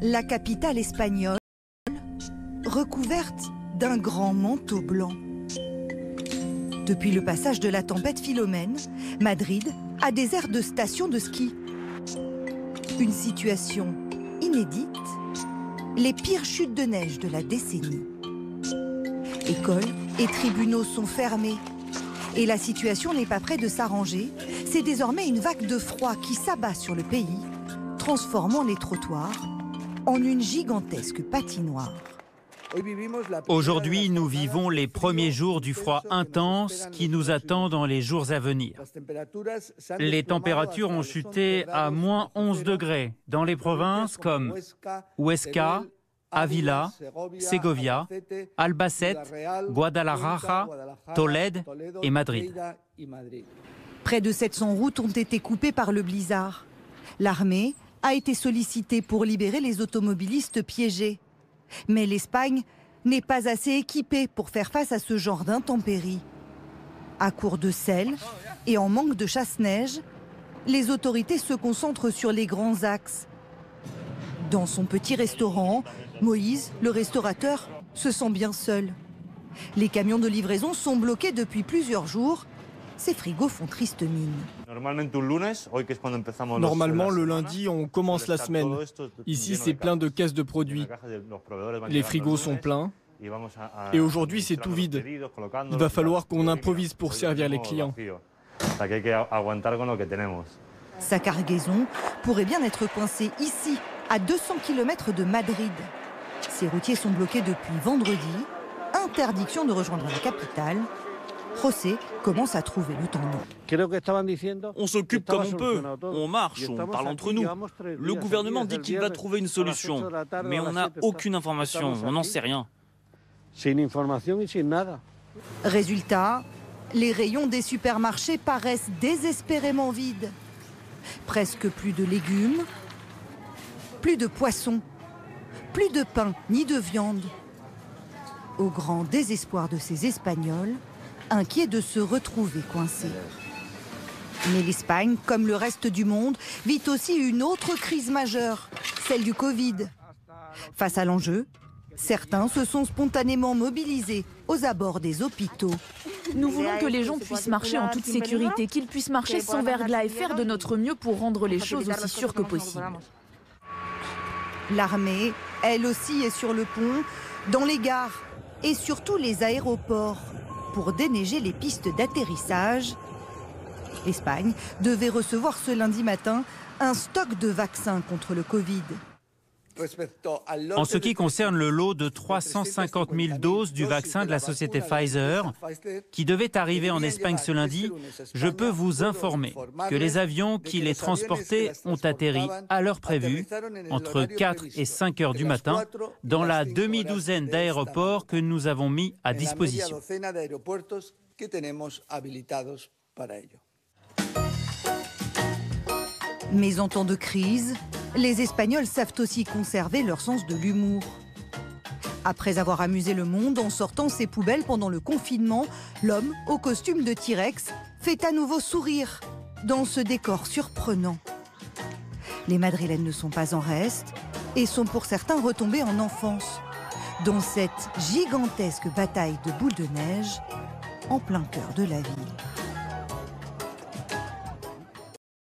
La capitale espagnole, recouverte d'un grand manteau blanc. Depuis le passage de la tempête Philomène, Madrid a des aires de stations de ski. Une situation inédite, les pires chutes de neige de la décennie. Écoles et tribunaux sont fermés. Et la situation n'est pas près de s'arranger. C'est désormais une vague de froid qui s'abat sur le pays, transformant les trottoirs en une gigantesque patinoire. Aujourd'hui, nous vivons les premiers jours du froid intense qui nous attend dans les jours à venir. Les températures ont chuté à moins 11 degrés dans les provinces comme Huesca, Ávila, Segovia, Albacete, Guadalajara, Tolède et Madrid. Près de 700 routes ont été coupées par le blizzard. L'armée a été sollicitée pour libérer les automobilistes piégés. Mais l'Espagne n'est pas assez équipée pour faire face à ce genre d'intempéries. À court de sel et en manque de chasse-neige, les autorités se concentrent sur les grands axes. Dans son petit restaurant, Moïse, le restaurateur, se sent bien seul. Les camions de livraison sont bloqués depuis plusieurs jours. Ces frigos font triste mine. Normalement, le lundi, on commence la semaine. Ici, c'est plein de caisses de produits. Les frigos sont pleins. Et aujourd'hui, c'est tout vide. Il va falloir qu'on improvise pour servir les clients. Sa cargaison pourrait bien être coincée ici, à 200 km de Madrid. Ces routiers sont bloqués depuis vendredi. Interdiction de rejoindre la capitale. José commence à trouver le temps long. On s'occupe comme on peut, on marche, on parle entre nous. Le gouvernement dit qu'il va trouver une solution, mais on n'a aucune information, on n'en sait rien. Résultat, les rayons des supermarchés paraissent désespérément vides. Presque plus de légumes, plus de poissons, plus de pain ni de viande. Au grand désespoir de ces Espagnols, inquiets de se retrouver coincés. Mais l'Espagne, comme le reste du monde, vit aussi une autre crise majeure, celle du Covid. Face à l'enjeu, certains se sont spontanément mobilisés aux abords des hôpitaux. Nous voulons que les gens puissent marcher en toute sécurité, qu'ils puissent marcher sans verglas et faire de notre mieux pour rendre les choses aussi sûres que possible. L'armée, elle aussi, est sur le pont, dans les gares et surtout les aéroports, pour déneiger les pistes d'atterrissage. L'Espagne devait recevoir ce lundi matin un stock de vaccins contre le Covid. En ce qui concerne le lot de 350 000 doses du vaccin de la société Pfizer, qui devait arriver en Espagne ce lundi, je peux vous informer que les avions qui les transportaient ont atterri à l'heure prévue, entre 4 et 5 heures du matin, dans la demi-douzaine d'aéroports que nous avons mis à disposition. Mais en temps de crise, les Espagnols savent aussi conserver leur sens de l'humour. Après avoir amusé le monde en sortant ses poubelles pendant le confinement, l'homme au costume de T-Rex fait à nouveau sourire dans ce décor surprenant. Les Madrilènes ne sont pas en reste et sont pour certains retombés en enfance, dans cette gigantesque bataille de boules de neige en plein cœur de la ville.